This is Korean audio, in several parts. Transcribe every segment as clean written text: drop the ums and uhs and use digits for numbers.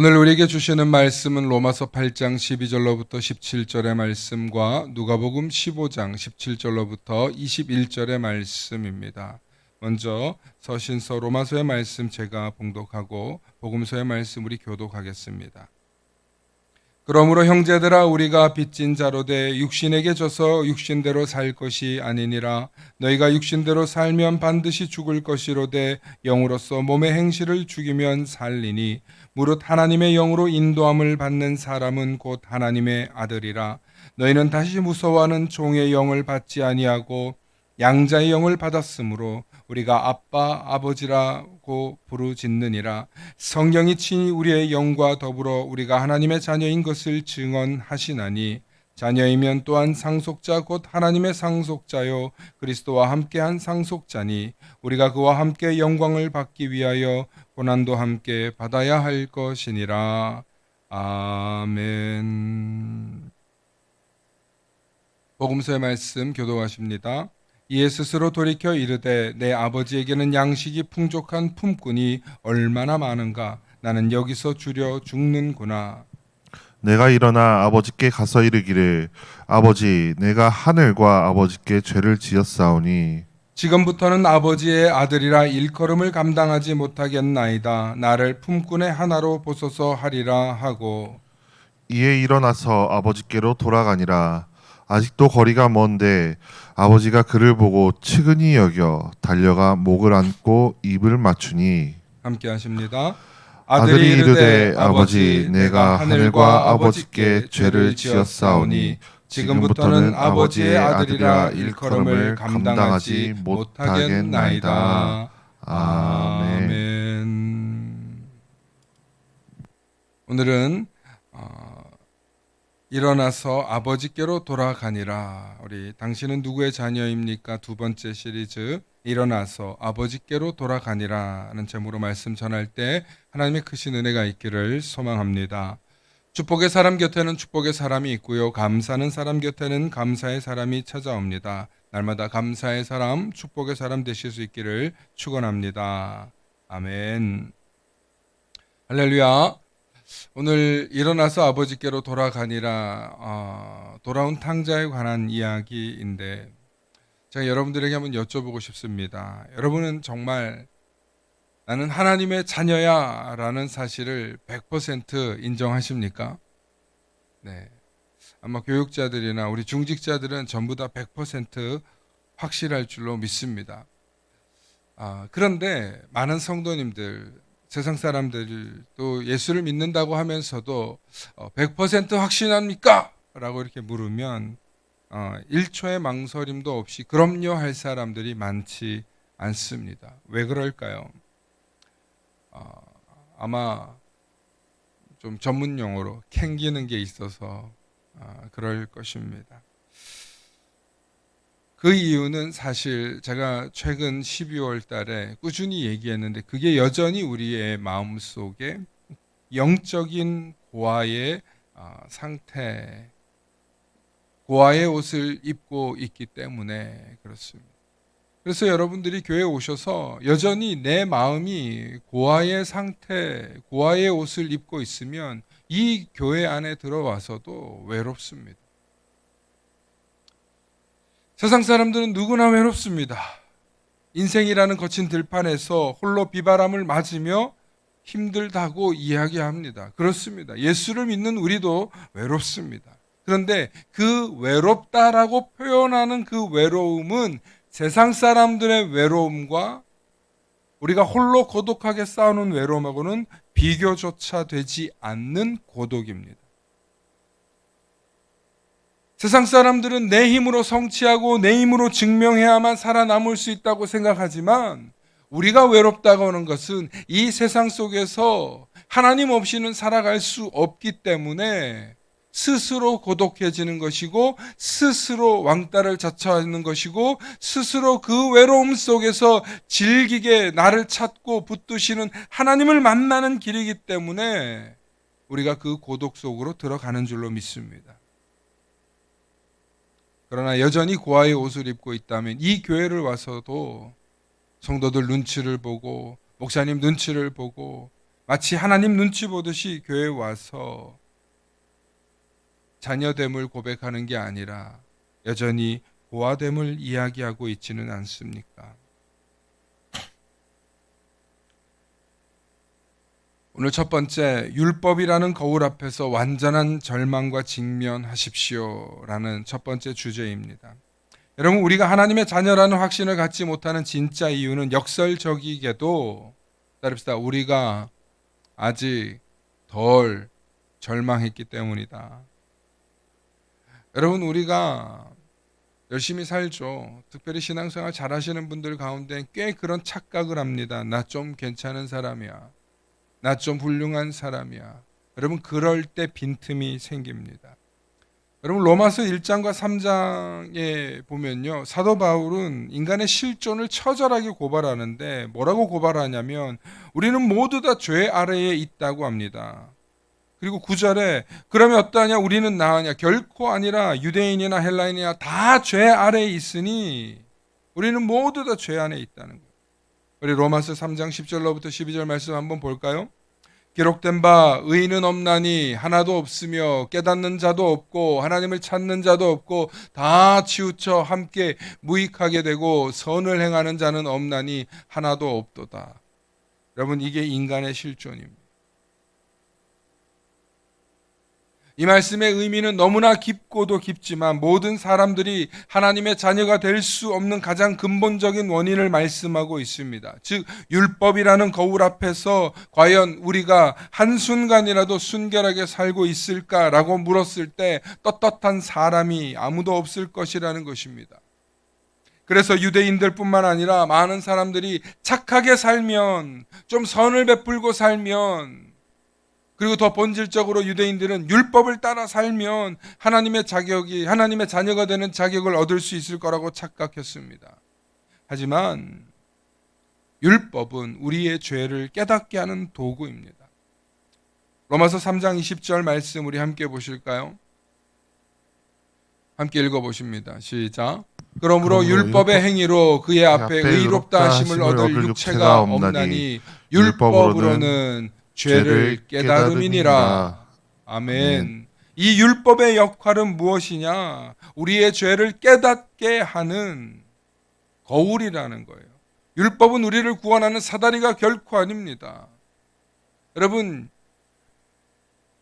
오늘 우리에게 주시는 말씀은 로마서 8장 12절로부터 17절의 말씀과 누가복음 15장 17절로부터 21절의 말씀입니다. 먼저 서신서 로마서의 말씀 제가 봉독하고 복음서의 말씀 우리 교독하겠습니다. 그러므로 형제들아 우리가 빚진 자로 돼 육신에게 져서 육신대로 살 것이 아니니라. 너희가 육신대로 살면 반드시 죽을 것이로되 영으로서 몸의 행실을 죽이면 살리니 무릇 하나님의 영으로 인도함을 받는 사람은 곧 하나님의 아들이라. 너희는 다시 무서워하는 종의 영을 받지 아니하고 양자의 영을 받았으므로 우리가 아빠 아버지라고 부르짖느니라. 성령이 친히 우리의 영과 더불어 우리가 하나님의 자녀인 것을 증언하시나니 자녀이면 또한 상속자 곧 하나님의 상속자요 그리스도와 함께한 상속자니 우리가 그와 함께 영광을 받기 위하여 고난도 함께 받아야 할 것이니라. 아멘. 복음서의 말씀 교독하십니다. 이에 스스로 돌이켜 이르되 내 아버지에게는 양식이 풍족한 품꾼이 얼마나 많은가. 나는 여기서 주려 죽는구나. 내가 일어나 아버지께 가서 이르기를 아버지 내가 하늘과 아버지께 죄를 지었사오니 지금부터는 아버지의 아들이라 일컬음을 감당하지 못하겠나이다. 나를 품꾼의 하나로 보소서 하리라 하고 이에 일어나서 아버지께로 돌아가니라. 아직도 거리가 먼데 아버지가 그를 보고 측은히 여겨 달려가 목을 안고 입을 맞추니 함께 하십니다. 아들이 이르되 아버지 내가 하늘과 아버지께 죄를 지었사오니 지금부터는 아버지의 아들이라 일컬음을 감당하지 못하겠나이다. 아멘. 오늘은 일어나서 아버지께로 돌아가니라. 우리 당신은 누구의 자녀입니까? 두 번째 시리즈 일어나서 아버지께로 돌아가니라는 제목으로 말씀 전할 때 하나님의 크신 은혜가 있기를 소망합니다. 축복의 사람 곁에는 축복의 사람이 있고요. 감사하는 사람 곁에는 감사의 사람이 찾아옵니다. 날마다 감사의 사람, 축복의 사람 되실 수 있기를 축원합니다. 아멘. 할렐루야. 오늘 일어나서 아버지께로 돌아가니라 돌아온 탕자에 관한 이야기인데 제가 여러분들에게 한번 여쭤보고 싶습니다. 여러분은 정말 나는 하나님의 자녀야 라는 사실을 100% 인정하십니까? 네. 아마 교육자들이나 우리 중직자들은 전부 다 100% 확실할 줄로 믿습니다. 그런데 많은 성도님들, 세상 사람들도 예수를 믿는다고 하면서도 100% 확신합니까? 라고 이렇게 물으면 1초의 망설임도 없이 그럼요 할 사람들이 많지 않습니다. 왜 그럴까요? 아마 좀 전문 용어로 캥기는 게 있어서 그럴 것입니다. 그 이유는 사실 제가 최근 12월 달에 꾸준히 얘기했는데 그게 여전히 우리의 마음속에 영적인 고아의 상태, 고아의 옷을 입고 있기 때문에 그렇습니다. 그래서 여러분들이 교회에 오셔서 여전히 내 마음이 고아의 상태, 고아의 옷을 입고 있으면 이 교회 안에 들어와서도 외롭습니다. 세상 사람들은 누구나 외롭습니다. 인생이라는 거친 들판에서 홀로 비바람을 맞으며 힘들다고 이야기합니다. 그렇습니다. 예수를 믿는 우리도 외롭습니다. 그런데 그 외롭다라고 표현하는 그 외로움은 세상 사람들의 외로움과 우리가 홀로 고독하게 싸우는 외로움하고는 비교조차 되지 않는 고독입니다. 세상 사람들은 내 힘으로 성취하고 내 힘으로 증명해야만 살아남을 수 있다고 생각하지만 우리가 외롭다고 하는 것은 이 세상 속에서 하나님 없이는 살아갈 수 없기 때문에 스스로 고독해지는 것이고 스스로 왕따를 자처하는 것이고 스스로 그 외로움 속에서 질기게 나를 찾고 붙드시는 하나님을 만나는 길이기 때문에 우리가 그 고독 속으로 들어가는 줄로 믿습니다. 그러나 여전히 고아의 옷을 입고 있다면 이 교회를 와서도 성도들 눈치를 보고 목사님 눈치를 보고 마치 하나님 눈치 보듯이 교회에 와서 자녀됨을 고백하는 게 아니라 여전히 고아됨을 이야기하고 있지는 않습니까? 오늘 첫 번째, 율법이라는 거울 앞에서 완전한 절망과 직면하십시오라는 첫 번째 주제입니다. 여러분, 우리가 하나님의 자녀라는 확신을 갖지 못하는 진짜 이유는 역설적이게도 따릅시다. 우리가 아직 덜 절망했기 때문이다. 여러분, 우리가 열심히 살죠. 특별히 신앙생활 잘하시는 분들 가운데 꽤 그런 착각을 합니다. 나 좀 괜찮은 사람이야. 나 좀 훌륭한 사람이야. 여러분, 그럴 때 빈틈이 생깁니다. 여러분, 로마서 1장과 3장에 보면요, 사도 바울은 인간의 실존을 처절하게 고발하는데 뭐라고 고발하냐면 우리는 모두 다 죄 아래에 있다고 합니다. 그리고 9절에 그러면 어떠하냐, 우리는 나으냐, 결코 아니라 유대인이나 헬라인이나 다 죄 아래에 있으니 우리는 모두 다 죄 안에 있다는 거예요. 우리 로마서 3장 10절로부터 12절 말씀 한번 볼까요? 기록된 바 의인은 없나니 하나도 없으며 깨닫는 자도 없고 하나님을 찾는 자도 없고 다 치우쳐 함께 무익하게 되고 선을 행하는 자는 없나니 하나도 없도다. 여러분, 이게 인간의 실존입니다. 이 말씀의 의미는 너무나 깊고도 깊지만 모든 사람들이 하나님의 자녀가 될 수 없는 가장 근본적인 원인을 말씀하고 있습니다. 즉, 율법이라는 거울 앞에서 과연 우리가 한순간이라도 순결하게 살고 있을까라고 물었을 때 떳떳한 사람이 아무도 없을 것이라는 것입니다. 그래서 유대인들뿐만 아니라 많은 사람들이 착하게 살면, 좀 선을 베풀고 살면, 그리고 더 본질적으로 유대인들은 율법을 따라 살면 하나님의 자녀가 되는 자격을 얻을 수 있을 거라고 착각했습니다. 하지만 율법은 우리의 죄를 깨닫게 하는 도구입니다. 로마서 3장 20절 말씀 우리 함께 보실까요? 함께 읽어보십니다. 시작. 그러므로 율법의 행위로 그의 앞에 의롭다 하심을 얻을 육체가 없나니 율법으로는 죄를 깨달음이니라. 아멘. 이 율법의 역할은 무엇이냐? 우리의 죄를 깨닫게 하는 거울이라는 거예요. 율법은 우리를 구원하는 사다리가 결코 아닙니다. 여러분,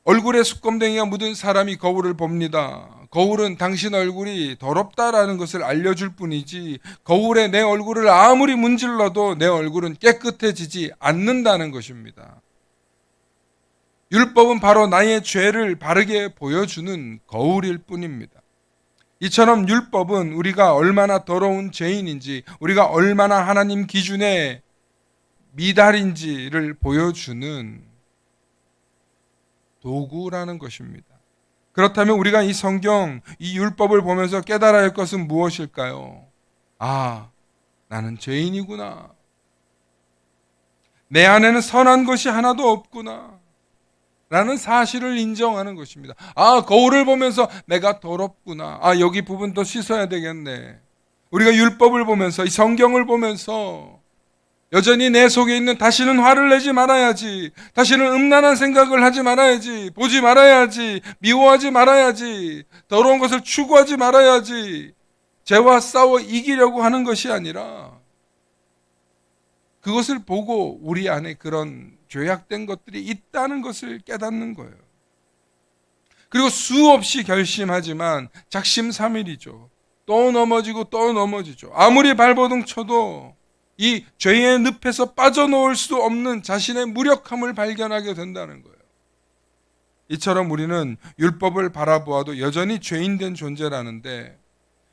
얼굴에 수검댕이가 묻은 사람이 거울을 봅니다. 거울은 당신 얼굴이 더럽다라는 것을 알려줄 뿐이지 거울에 내 얼굴을 아무리 문질러도 내 얼굴은 깨끗해지지 않는다는 것입니다. 율법은 바로 나의 죄를 바르게 보여주는 거울일 뿐입니다. 이처럼 율법은 우리가 얼마나 더러운 죄인인지, 우리가 얼마나 하나님 기준에 미달인지를 보여주는 도구라는 것입니다. 그렇다면 우리가 이 성경, 이 율법을 보면서 깨달아야 할 것은 무엇일까요? 아, 나는 죄인이구나. 내 안에는 선한 것이 하나도 없구나. 라는 사실을 인정하는 것입니다. 아, 거울을 보면서 내가 더럽구나. 아, 여기 부분 더 씻어야 되겠네. 우리가 율법을 보면서, 이 성경을 보면서 여전히 내 속에 있는 다시는 화를 내지 말아야지, 다시는 음란한 생각을 하지 말아야지, 보지 말아야지, 미워하지 말아야지, 더러운 것을 추구하지 말아야지, 죄와 싸워 이기려고 하는 것이 아니라 그것을 보고 우리 안에 그런 죄악된 것들이 있다는 것을 깨닫는 거예요. 그리고 수없이 결심하지만 작심삼일이죠. 또 넘어지고 또 넘어지죠. 아무리 발버둥 쳐도 이 죄의 늪에서 빠져나올 수 없는 자신의 무력함을 발견하게 된다는 거예요. 이처럼 우리는 율법을 바라보아도 여전히 죄인된 존재라는데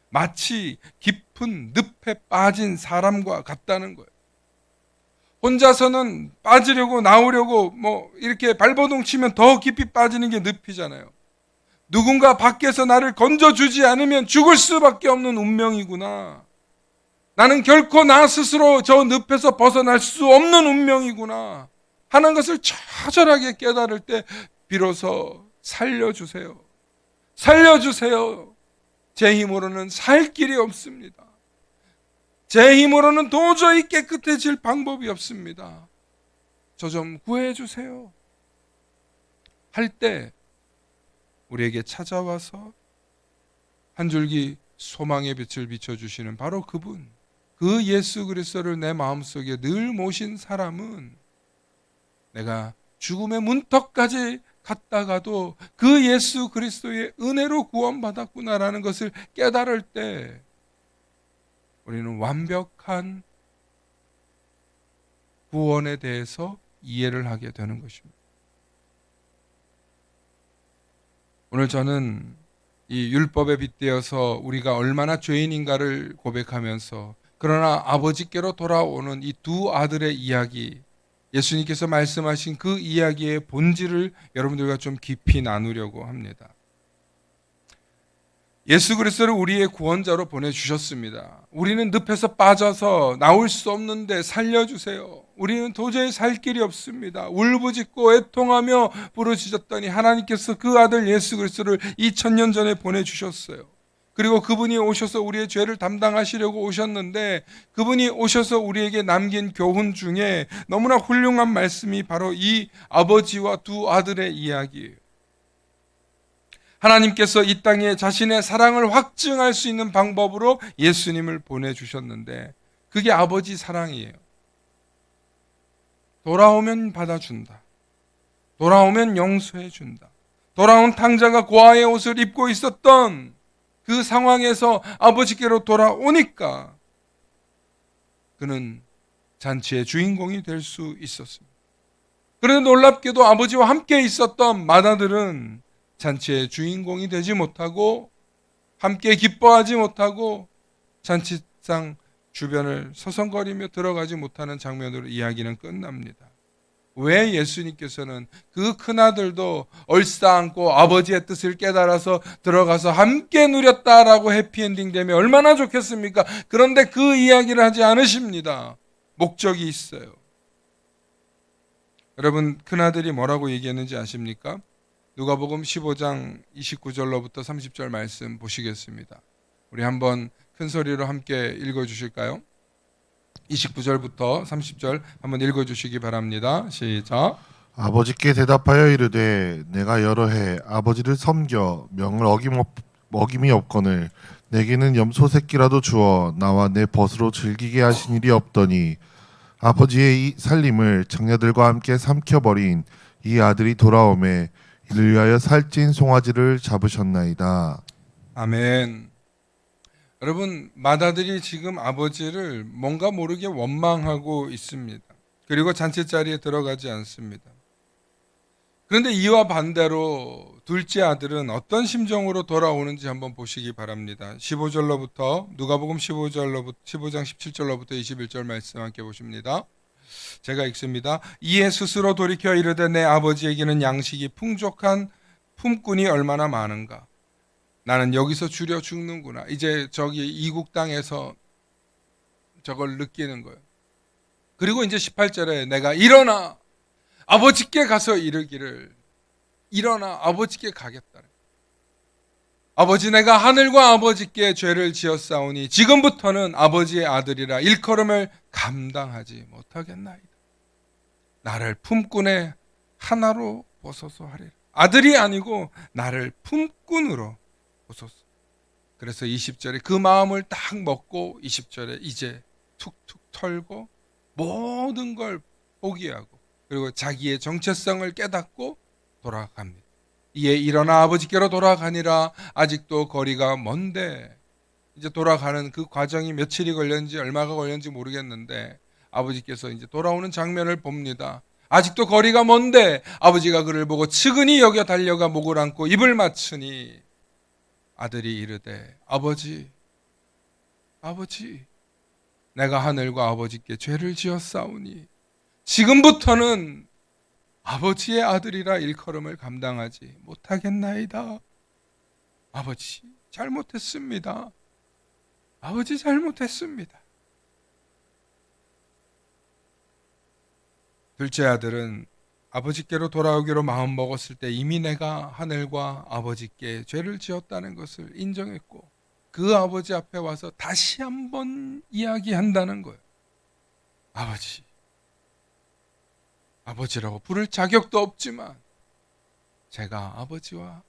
마치 깊은 늪에 빠진 사람과 같다는 거예요. 혼자서는 빠지려고 나오려고 이렇게 발버둥 치면 더 깊이 빠지는 게 늪이잖아요. 누군가 밖에서 나를 건져주지 않으면 죽을 수밖에 없는 운명이구나. 나는 결코 나 스스로 저 늪에서 벗어날 수 없는 운명이구나 하는 것을 처절하게 깨달을 때 비로소 살려주세요. 살려주세요. 제 힘으로는 살 길이 없습니다. 제 힘으로는 도저히 깨끗해질 방법이 없습니다. 저 좀 구해 주세요 할 때 우리에게 찾아와서 한 줄기 소망의 빛을 비춰주시는 바로 그분, 그 예수 그리스도를 내 마음속에 늘 모신 사람은 내가 죽음의 문턱까지 갔다가도 그 예수 그리스도의 은혜로 구원받았구나라는 것을 깨달을 때 우리는 완벽한 구원에 대해서 이해를 하게 되는 것입니다. 오늘 저는 이 율법에 빗대어서 우리가 얼마나 죄인인가를 고백하면서 그러나 아버지께로 돌아오는 이 두 아들의 이야기, 예수님께서 말씀하신 그 이야기의 본질을 여러분들과 좀 깊이 나누려고 합니다. 예수 그리스도를 우리의 구원자로 보내주셨습니다. 우리는 늪에서 빠져서 나올 수 없는데 살려주세요. 우리는 도저히 살 길이 없습니다. 울부짖고 애통하며 부르짖었더니 하나님께서 그 아들 예수 그리스도를 2000년 전에 보내주셨어요. 그리고 그분이 오셔서 우리의 죄를 담당하시려고 오셨는데 그분이 오셔서 우리에게 남긴 교훈 중에 너무나 훌륭한 말씀이 바로 이 아버지와 두 아들의 이야기예요. 하나님께서 이 땅에 자신의 사랑을 확증할 수 있는 방법으로 예수님을 보내주셨는데 그게 아버지 사랑이에요. 돌아오면 받아준다. 돌아오면 용서해준다. 돌아온 탕자가 고아의 옷을 입고 있었던 그 상황에서 아버지께로 돌아오니까 그는 잔치의 주인공이 될 수 있었습니다. 그런데 놀랍게도 아버지와 함께 있었던 맏아들은 잔치의 주인공이 되지 못하고 함께 기뻐하지 못하고 잔치상 주변을 서성거리며 들어가지 못하는 장면으로 이야기는 끝납니다. 왜 예수님께서는 그 큰아들도 얼싸안고 아버지의 뜻을 깨달아서 들어가서 함께 누렸다라고 해피엔딩 되면 얼마나 좋겠습니까? 그런데 그 이야기를 하지 않으십니다. 목적이 있어요. 여러분 큰아들이 뭐라고 얘기했는지 아십니까? 누가복음 15장 29절로부터 30절 말씀 보시겠습니다. 우리 한번 큰 소리로 함께 읽어주실까요? 29절부터 30절 한번 읽어주시기 바랍니다. 시작. 아버지께 대답하여 이르되 내가 여러 해 아버지를 섬겨 명을 어김이 없거늘 내게는 염소 새끼라도 주어 나와 내 벗으로 즐기게 하신 일이 없더니 아버지의 이 살림을 장녀들과 함께 삼켜버린 이 아들이 돌아오매 이를 위하여 살찐 송아지를 잡으셨나이다. 아멘. 여러분 맏아들이 지금 아버지를 뭔가 모르게 원망하고 있습니다. 그리고 잔치 자리에 들어가지 않습니다. 그런데 이와 반대로 둘째 아들은 어떤 심정으로 돌아오는지 한번 보시기 바랍니다. 15절로부터 누가복음 15장 17절로부터 21절 말씀 함께 보십니다. 제가 읽습니다. 이에 스스로 돌이켜 이르되 내 아버지에게는 양식이 풍족한 품꾼이 얼마나 많은가. 나는 여기서 줄여 죽는구나. 이제 저기 이국 땅에서 저걸 느끼는 거예요. 그리고 이제 18절에 내가 일어나 아버지께 가서 이르기를 일어나 아버지께 가겠다. 아버지 내가 하늘과 아버지께 죄를 지었사오니 지금부터는 아버지의 아들이라 일컬음을 감당하지 못하겠나이다. 나를 품꾼의 하나로 보소서 하리라. 아들이 아니고 나를 품꾼으로 보소서. 그래서 20절에 그 마음을 딱 먹고 20절에 이제 툭툭 털고 모든 걸 포기하고 그리고 자기의 정체성을 깨닫고 돌아갑니다. 이에 일어나 아버지께로 돌아가니라. 아직도 거리가 먼데 이제 돌아가는 그 과정이 며칠이 걸렸는지 얼마가 걸렸는지 모르겠는데 아버지께서 이제 돌아오는 장면을 봅니다. 아직도 거리가 먼데 아버지가 그를 보고 측은히 여겨 달려가 목을 안고 입을 맞추니 아들이 이르되 아버지 내가 하늘과 아버지께 죄를 지었사오니 지금부터는 아버지의 아들이라 일컬음을 감당하지 못하겠나이다. 아버지 잘못했습니다. 아버지 잘못했습니다. 둘째 아들은 아버지께로 돌아오기로 마음먹었을 때 이미 내가 하늘과 아버지께 죄를 지었다는 것을 인정했고 그 아버지 앞에 와서 다시 한번 이야기한다는 거예요. 아버지 아버지라고 부를 자격도 없지만 제가 아버지와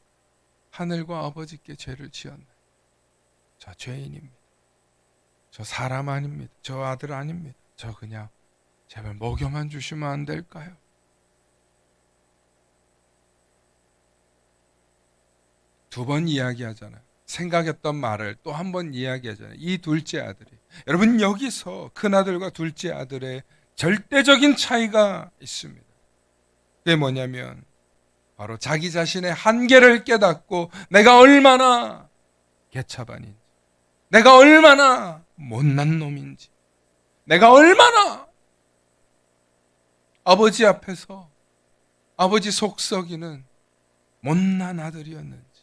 하늘과 아버지께 죄를 지었나요? 저 죄인입니다. 저 사람 아닙니다. 저 아들 아닙니다. 저 그냥 제발 먹여만 주시면 안 될까요? 두 번 이야기하잖아요. 생각했던 말을 또 한 번 이야기하잖아요. 이 둘째 아들이. 여러분, 여기서 큰아들과 둘째 아들의 절대적인 차이가 있습니다. 그게 뭐냐면 바로 자기 자신의 한계를 깨닫고 내가 얼마나 개차반인지, 내가 얼마나 못난 놈인지, 내가 얼마나 아버지 앞에서 아버지 속 썩이는 못난 아들이었는지.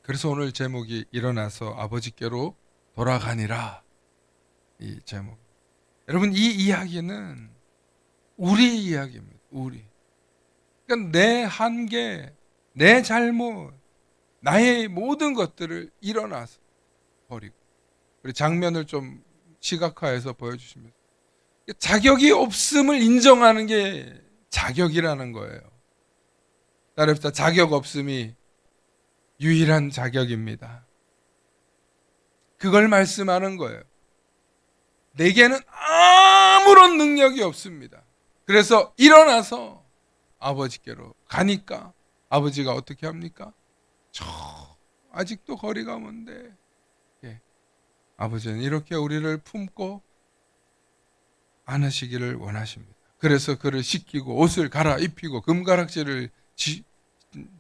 그래서 오늘 제목이 일어나서 아버지께로 돌아가니라, 이 제목. 여러분, 이 이야기는 우리 이야기입니다. 우리. 그러니까 내 한계, 내 잘못, 나의 모든 것들을 일어나서 버리고. 우리 장면을 좀 시각화해서 보여주시면, 자격이 없음을 인정하는 게 자격이라는 거예요. 따라합시다. 자격 없음이 유일한 자격입니다. 그걸 말씀하는 거예요. 내게는 아무런 능력이 없습니다. 그래서 일어나서 아버지께로 가니까 아버지가 어떻게 합니까? 아직도 거리가 먼데, 아버지는 이렇게 우리를 품고 안으시기를 원하십니다. 그래서 그를 씻기고 옷을 갈아입히고 금가락지를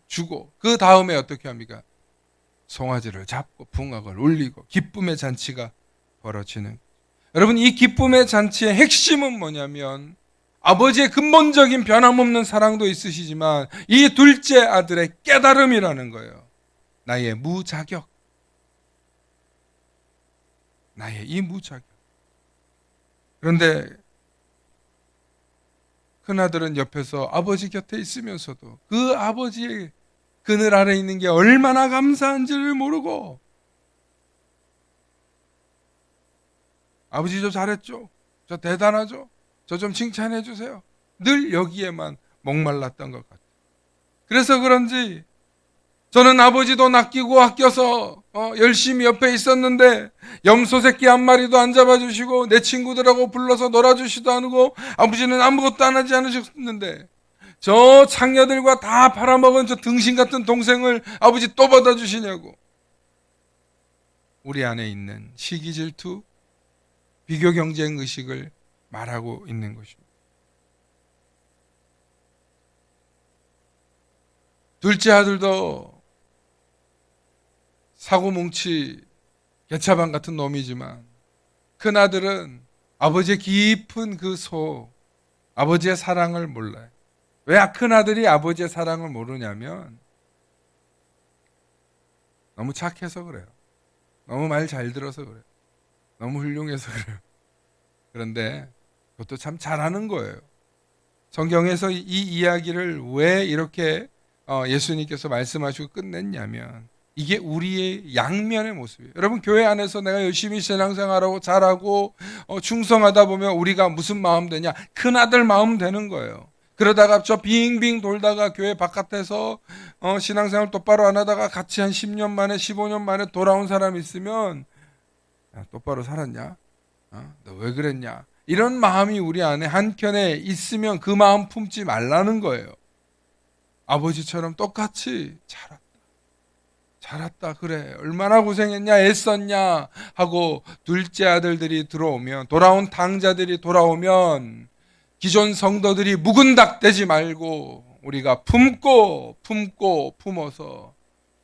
주고, 그 다음에 어떻게 합니까? 송아지를 잡고 풍악을 울리고 기쁨의 잔치가 벌어지는. 여러분, 이 기쁨의 잔치의 핵심은 뭐냐면 아버지의 근본적인 변함없는 사랑도 있으시지만 이 둘째 아들의 깨달음이라는 거예요. 나의 무자격, 나의 이 무자격. 그런데 큰아들은 옆에서 아버지 곁에 있으면서도 그 아버지의 그늘 아래 있는 게 얼마나 감사한지를 모르고, 아버지 저 잘했죠? 저 대단하죠? 저 좀 칭찬해 주세요. 늘 여기에만 목말랐던 것 같아요. 그래서 그런지 저는 아버지도 낚이고 아껴서 열심히 옆에 있었는데 염소 새끼 한 마리도 안 잡아주시고 내 친구들하고 불러서 놀아주시도 않고 아버지는 아무것도 안 하지 않으셨는데 저 창녀들과 다 팔아먹은 저 등신 같은 동생을 아버지 또 받아주시냐고. 우리 안에 있는 시기 질투, 비교 경쟁 의식을 말하고 있는 것입니다. 둘째 아들도 사고뭉치 개차반 같은 놈이지만 큰아들은 아버지의 깊은 그 속, 아버지의 사랑을 몰라요. 왜 큰아들이 아버지의 사랑을 모르냐면 너무 착해서 그래요. 너무 말 잘 들어서 그래요. 너무 훌륭해서 그래요. 그런데 그것도 참 잘하는 거예요. 성경에서 이 이야기를 왜 이렇게 예수님께서 말씀하시고 끝냈냐면 이게 우리의 양면의 모습이에요. 여러분, 교회 안에서 내가 열심히 신앙생활하고 잘하고 충성하다 보면 우리가 무슨 마음 되냐? 큰아들 마음 되는 거예요. 그러다가 저 빙빙 돌다가 교회 바깥에서 신앙생활 똑바로 안 하다가 같이 한 10년 만에 15년 만에 돌아온 사람 있으면, 야, 똑바로 살았냐? 너 왜 그랬냐? 이런 마음이 우리 안에 한켠에 있으면 그 마음 품지 말라는 거예요. 아버지처럼 똑같이 잘했다 그래, 얼마나 고생했냐, 애썼냐 하고 둘째 아들들이 들어오면, 돌아온 당자들이 돌아오면 기존 성도들이 묵은 닭 되지 말고 우리가 품어서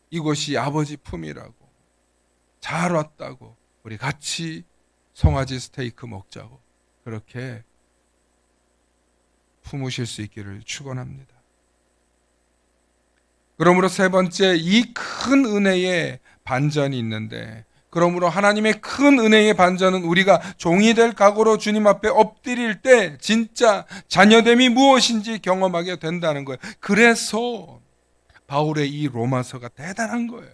이곳이 아버지 품이라고, 잘 왔다고, 우리 같이 송아지 스테이크 먹자고 그렇게 품으실 수 있기를 축원합니다. 그러므로 세 번째, 이 큰 은혜의 반전이 있는데, 그러므로 하나님의 큰 은혜의 반전은 우리가 종이 될 각오로 주님 앞에 엎드릴 때 진짜 자녀됨이 무엇인지 경험하게 된다는 거예요. 그래서 바울의 이 로마서가 대단한 거예요.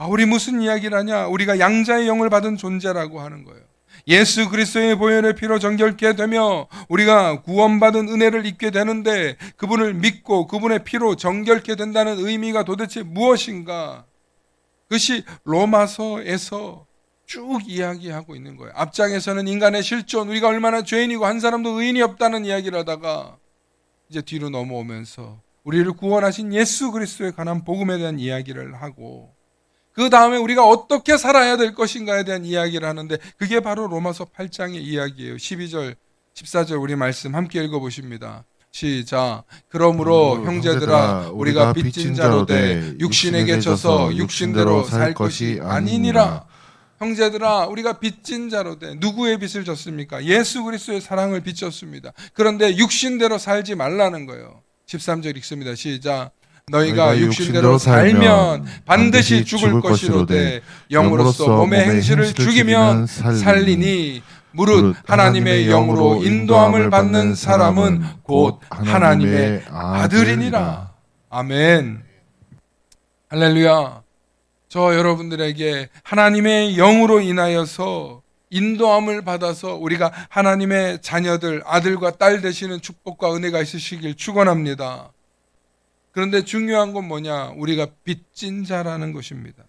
우리 무슨 이야기를 하냐? 우리가 양자의 영을 받은 존재라고 하는 거예요. 예수 그리스도의 보혈의 피로 정결케 되며 우리가 구원받은 은혜를 입게 되는데, 그분을 믿고 그분의 피로 정결케 된다는 의미가 도대체 무엇인가? 그것이 로마서에서 쭉 이야기하고 있는 거예요. 앞장에서는 인간의 실존, 우리가 얼마나 죄인이고 한 사람도 의인이 없다는 이야기를 하다가 이제 뒤로 넘어오면서 우리를 구원하신 예수 그리스도에 관한 복음에 대한 이야기를 하고, 그 다음에 우리가 어떻게 살아야 될 것인가에 대한 이야기를 하는데, 그게 바로 로마서 8장의 이야기예요. 12절, 14절 우리 말씀 함께 읽어보십니다. 시작. 그러므로 형제들아, 우리가 빚진 자로 돼 육신에게 져서 육신대로 살 것이 아니니라. 형제들아, 우리가 빚진 자로 돼. 누구의 빚을 졌습니까? 예수 그리스도의 사랑을 빚졌습니다. 그런데 육신대로 살지 말라는 거예요. 13절 읽습니다. 시작. 너희가 육신대로 살면 반드시 죽을 것이로되 영으로서 몸의 행실을 죽이면 살리니, 무릇 하나님의 영으로 인도함을 받는 사람은 곧 하나님의 아들이니라. 아멘. 할렐루야. 저 여러분들에게 하나님의 영으로 인하여서 인도함을 받아서 우리가 하나님의 자녀들, 아들과 딸 되시는 축복과 은혜가 있으시길 축원합니다. 그런데 중요한 건 뭐냐? 우리가 빚진 자라는 것입니다.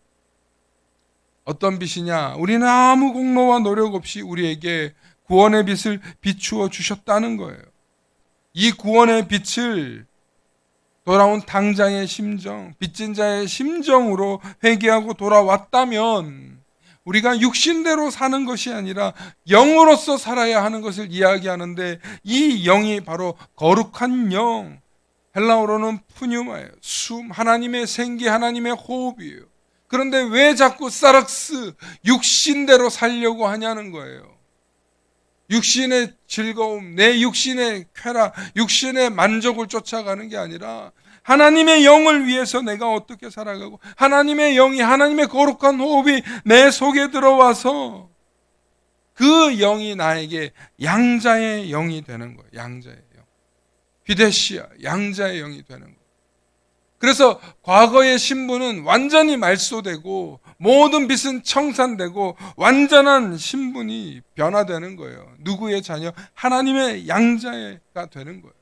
어떤 빚이냐? 우리는 아무 공로와 노력 없이 우리에게 구원의 빚을 비추어 주셨다는 거예요. 이 구원의 빚을 돌아온 당장의 심정, 빚진 자의 심정으로 회개하고 돌아왔다면, 우리가 육신대로 사는 것이 아니라 영으로서 살아야 하는 것을 이야기하는데, 이 영이 바로 거룩한 영, 헬라어로는 푸뉴마예요. 숨, 하나님의 생기, 하나님의 호흡이에요. 그런데 왜 자꾸 사락스, 육신대로 살려고 하냐는 거예요. 육신의 즐거움, 내 육신의 쾌락, 육신의 만족을 쫓아가는 게 아니라 하나님의 영을 위해서 내가 어떻게 살아가고, 하나님의 영이, 하나님의 거룩한 호흡이 내 속에 들어와서 그 영이 나에게 양자의 영이 되는 거예요. 양자의 영. 휘데시아, 양자의 영이 되는 거예요. 그래서 과거의 신분은 완전히 말소되고 모든 빚은 청산되고 완전한 신분이 변화되는 거예요. 누구의 자녀? 하나님의 양자가 되는 거예요.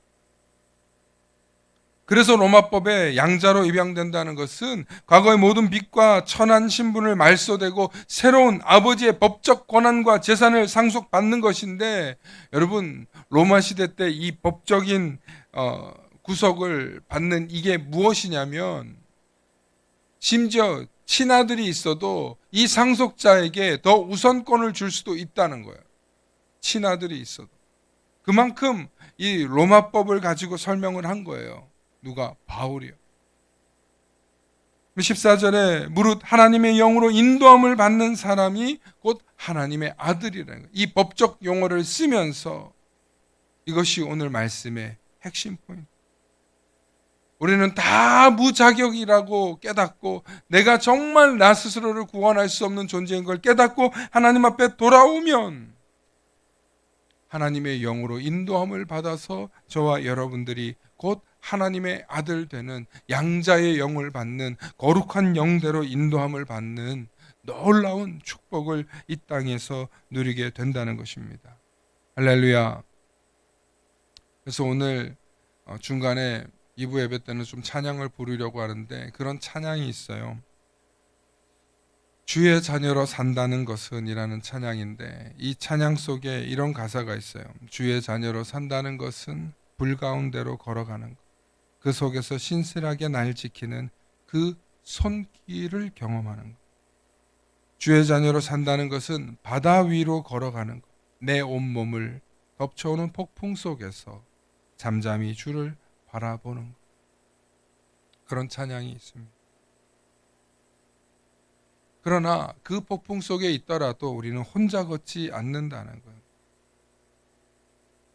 그래서 로마법에 양자로 입양된다는 것은 과거의 모든 빚과 천한 신분을 말소되고 새로운 아버지의 법적 권한과 재산을 상속받는 것인데, 여러분, 로마 시대 때 이 법적인 구속을 받는 이게 무엇이냐면, 심지어 친아들이 있어도 이 상속자에게 더 우선권을 줄 수도 있다는 거예요. 친아들이 있어도. 그만큼 이 로마법을 가지고 설명을 한 거예요. 누가? 바울이요. 14절에 무릇 하나님의 영으로 인도함을 받는 사람이 곧 하나님의 아들이라는 거예요. 이 법적 용어를 쓰면서 이것이 오늘 말씀의 핵심 포인트. 우리는 다 무자격이라고 깨닫고 내가 정말 나 스스로를 구원할 수 없는 존재인 걸 깨닫고 하나님 앞에 돌아오면 하나님의 영으로 인도함을 받아서 저와 여러분들이 곧 하나님의 아들 되는, 양자의 영을 받는, 거룩한 영대로 인도함을 받는 놀라운 축복을 이 땅에서 누리게 된다는 것입니다. 할렐루야. 그래서 오늘 중간에 2부 예배 때는 좀 찬양을 부르려고 하는데, 그런 찬양이 있어요. 주의 자녀로 산다는 것은 이라는 찬양인데, 이 찬양 속에 이런 가사가 있어요. 주의 자녀로 산다는 것은 불 가운데로 걸어가는 것, 그 속에서 신실하게 날 지키는 그 손길을 경험하는 것. 주의 자녀로 산다는 것은 바다 위로 걸어가는 것, 내 온몸을 덮쳐오는 폭풍 속에서 잠잠히 주를 바라보는 것. 그런 찬양이 있습니다. 그러나 그 폭풍 속에 있더라도 우리는 혼자 걷지 않는다는 거예요.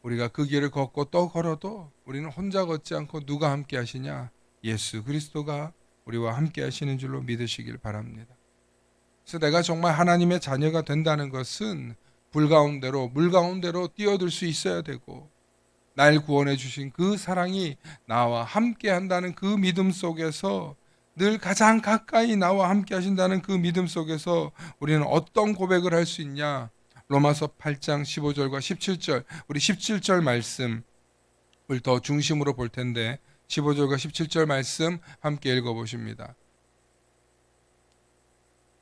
우리가 그 길을 걷고 또 걸어도 우리는 혼자 걷지 않고 누가 함께 하시냐? 예수 그리스도가 우리와 함께 하시는 줄로 믿으시길 바랍니다. 그래서 내가 정말 하나님의 자녀가 된다는 것은 불 가운데로, 물 가운데로 뛰어들 수 있어야 되고, 날 구원해 주신 그 사랑이 나와 함께 한다는 그 믿음 속에서 늘 가장 가까이 나와 함께 하신다는 그 믿음 속에서 우리는 어떤 고백을 할 수 있냐? 로마서 8장 15절과 17절, 우리 17절 말씀을 더 중심으로 볼 텐데 15절과 17절 말씀 함께 읽어보십니다.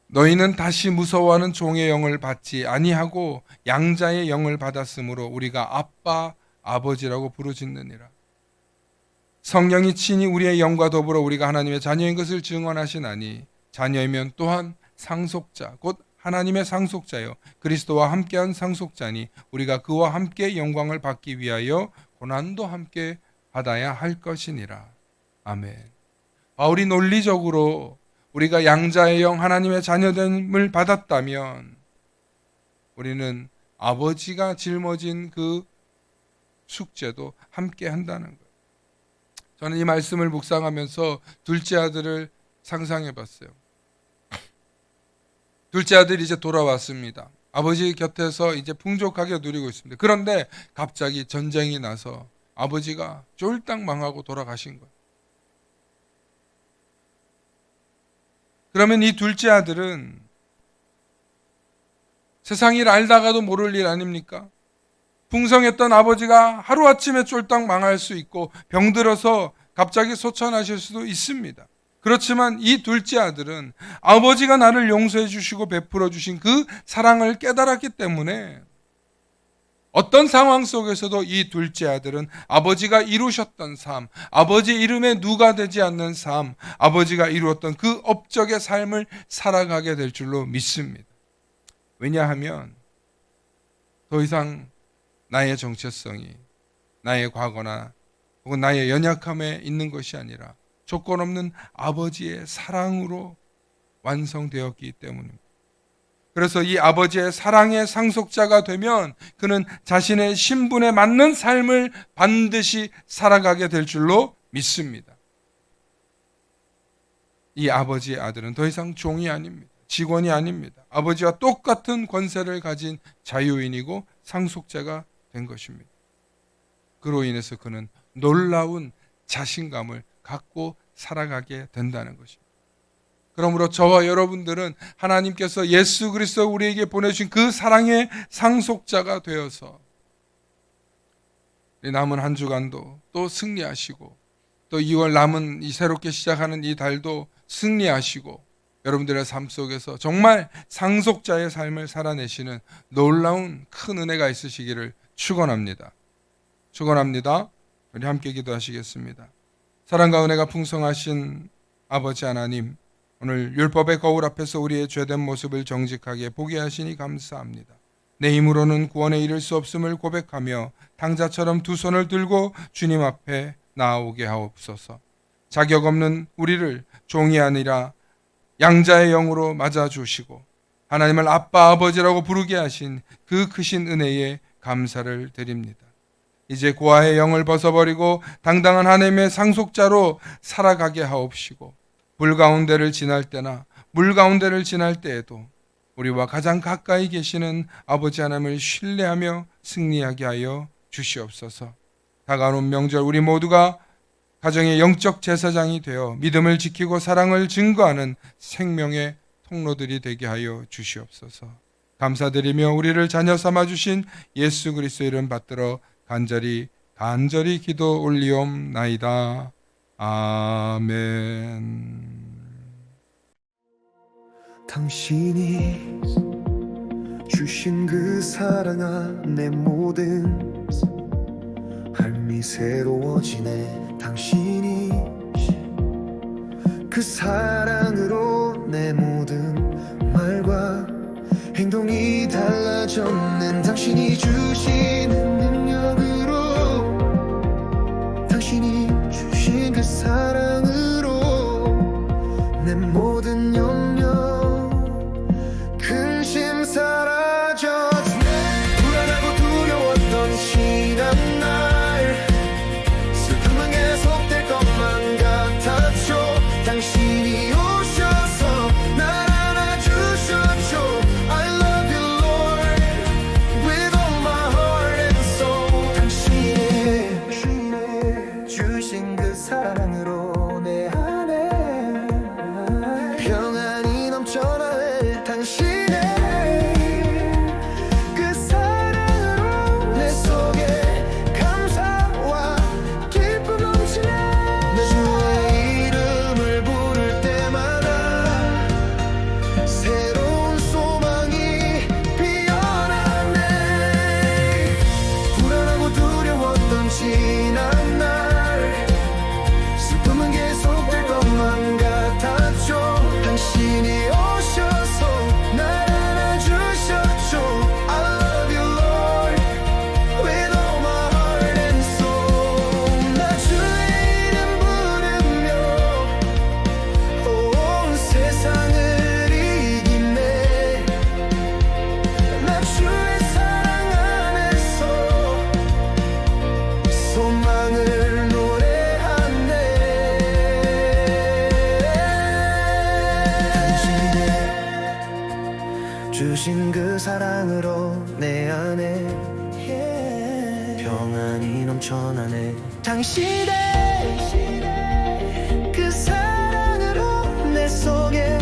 너희는 다시 무서워하는 종의 영을 받지 아니하고 양자의 영을 받았으므로 우리가 아빠, 아버지라고 부르짖느니라. 성령이 친히 우리의 영과 더불어 우리가 하나님의 자녀인 것을 증언하시나니 자녀이면 또한 상속자 곧 하나님의 상속자요 그리스도와 함께한 상속자니 우리가 그와 함께 영광을 받기 위하여 고난도 함께 받아야 할 것이니라. 아멘. 바울이 논리적으로 우리가 양자의 영 하나님의 자녀됨을 받았다면 우리는 아버지가 짊어진 그 숙제도 함께 한다는 거예요. 저는 이 말씀을 묵상하면서 둘째 아들을 상상해 봤어요. 둘째 아들이 이제 돌아왔습니다. 아버지 곁에서 이제 풍족하게 누리고 있습니다. 그런데 갑자기 전쟁이 나서 아버지가 쫄딱 망하고 돌아가신 거예요. 그러면 이 둘째 아들은 세상 일 알다가도 모를 일 아닙니까? 풍성했던 아버지가 하루아침에 쫄딱 망할 수 있고 병들어서 갑자기 소천하실 수도 있습니다. 그렇지만 이 둘째 아들은 아버지가 나를 용서해 주시고 베풀어 주신 그 사랑을 깨달았기 때문에 어떤 상황 속에서도 이 둘째 아들은 아버지가 이루셨던 삶, 아버지 이름에 누가 되지 않는 삶, 아버지가 이루었던 그 업적의 삶을 살아가게 될 줄로 믿습니다. 왜냐하면 더 이상 나의 정체성이 나의 과거나 혹은 나의 연약함에 있는 것이 아니라 조건 없는 아버지의 사랑으로 완성되었기 때문입니다. 그래서 이 아버지의 사랑의 상속자가 되면 그는 자신의 신분에 맞는 삶을 반드시 살아가게 될 줄로 믿습니다. 이 아버지의 아들은 더 이상 종이 아닙니다. 직원이 아닙니다. 아버지와 똑같은 권세를 가진 자유인이고 상속자가 된 것입니다. 그로 인해서 그는 놀라운 자신감을 갖고 살아가게 된다는 것입니다. 그러므로 저와 여러분들은 하나님께서 예수 그리스도 우리에게 보내주신 그 사랑의 상속자가 되어서 남은 한 주간도 또 승리하시고 또 2월 남은 이 새롭게 시작하는 이 달도 승리하시고 여러분들의 삶 속에서 정말 상속자의 삶을 살아내시는 놀라운 큰 은혜가 있으시기를 축원합니다. 축원합니다. 우리 함께 기도하시겠습니다. 사랑과 은혜가 풍성하신 아버지 하나님, 오늘 율법의 거울 앞에서 우리의 죄된 모습을 정직하게 보게 하시니 감사합니다. 내 힘으로는 구원에 이를 수 없음을 고백하며 탕자처럼 두 손을 들고 주님 앞에 나아오게 하옵소서. 자격 없는 우리를 종이 아니라 양자의 영으로 맞아주시고 하나님을 아빠 아버지라고 부르게 하신 그 크신 은혜에 감사를 드립니다. 이제 고아의 영을 벗어버리고 당당한 하나님의 상속자로 살아가게 하옵시고 불 가운데를 지날 때나 물 가운데를 지날 때에도 우리와 가장 가까이 계시는 아버지 하나님을 신뢰하며 승리하게 하여 주시옵소서. 다가오는 명절 우리 모두가 가정의 영적 제사장이 되어 믿음을 지키고 사랑을 증거하는 생명의 통로들이 되게 하여 주시옵소서. 감사드리며 우리를 자녀 삼아 주신 예수 그리스도의 이름 받들어 간절히 기도 올리옵나이다. 아멘. 당신이 주신 그 사랑 안에 모든 삶이 새로워지네. 당신이 그 사랑으로 내 모든 말과 행동이 달라졌는 당신이 주신 능력으로 당신이 주신 그 사랑으로 내 모든 염려 근심 사라졌네. 불안하고 두려웠던 지난날 슬픔은 계속될 것만 같았죠. 당신이 오셔서 날 안아주셨죠. I love you Lord with all my heart and soul. 당신이 주신 그 사랑으로 당신의 그 사랑으로 내 속에 감사와 기쁨 넘치네. 내 주의 이름을 부를 때마다 새로운 소망이 피어나네. 불안하고 두려웠던 지난 날 슬픔은 계속될 것만 같았죠. 당신이 오셔서 날 안아주셨죠. I love you Lord with all my heart and soul. 나 주의 이름 부르며 온 세상을 이기네. 나 주의 사랑 안에서 소망을 노래하네. 당신의 주신 그 사랑으로 내 안에 평안이 넘쳐나네. 당신의 그 사랑으로 내 속에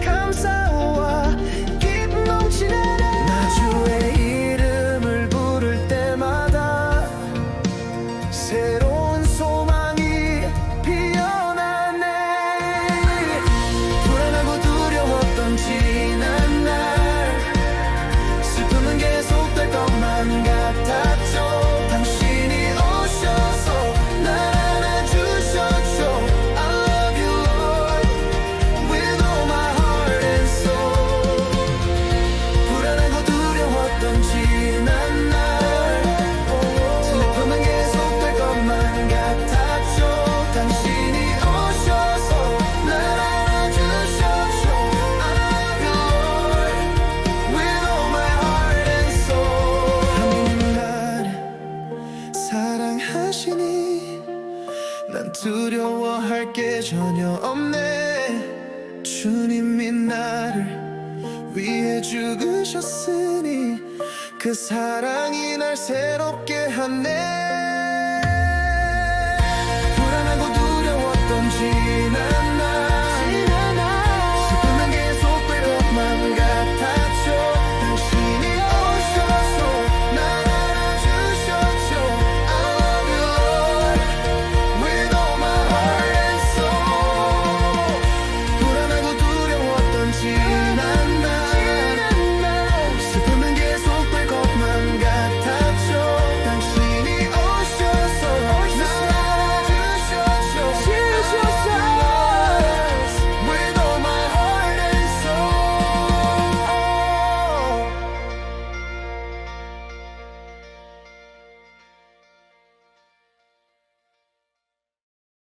감사와 기쁨 넘치네. 나 주의 이름을 부를 때마다 새로운 소망이 피어나네. 불안하고 두려웠던 지난 날 슬픔은 계속될 것만 같았죠. 당신이 오셔서 날 안아주셨죠. I love you Lord with all my heart and soul. 불안하고 두려웠던 지난 날 슬픔은 계속될 것만 같았죠. 당신이 오셔서 날 안아주셨죠. I love you Lord with all my heart and soul. 하나님 나를 사랑하시니 난 두려워할 게 전혀 없네. 주님이 나를 위해 죽으셨으니 그 사랑이 날 새롭게 하네.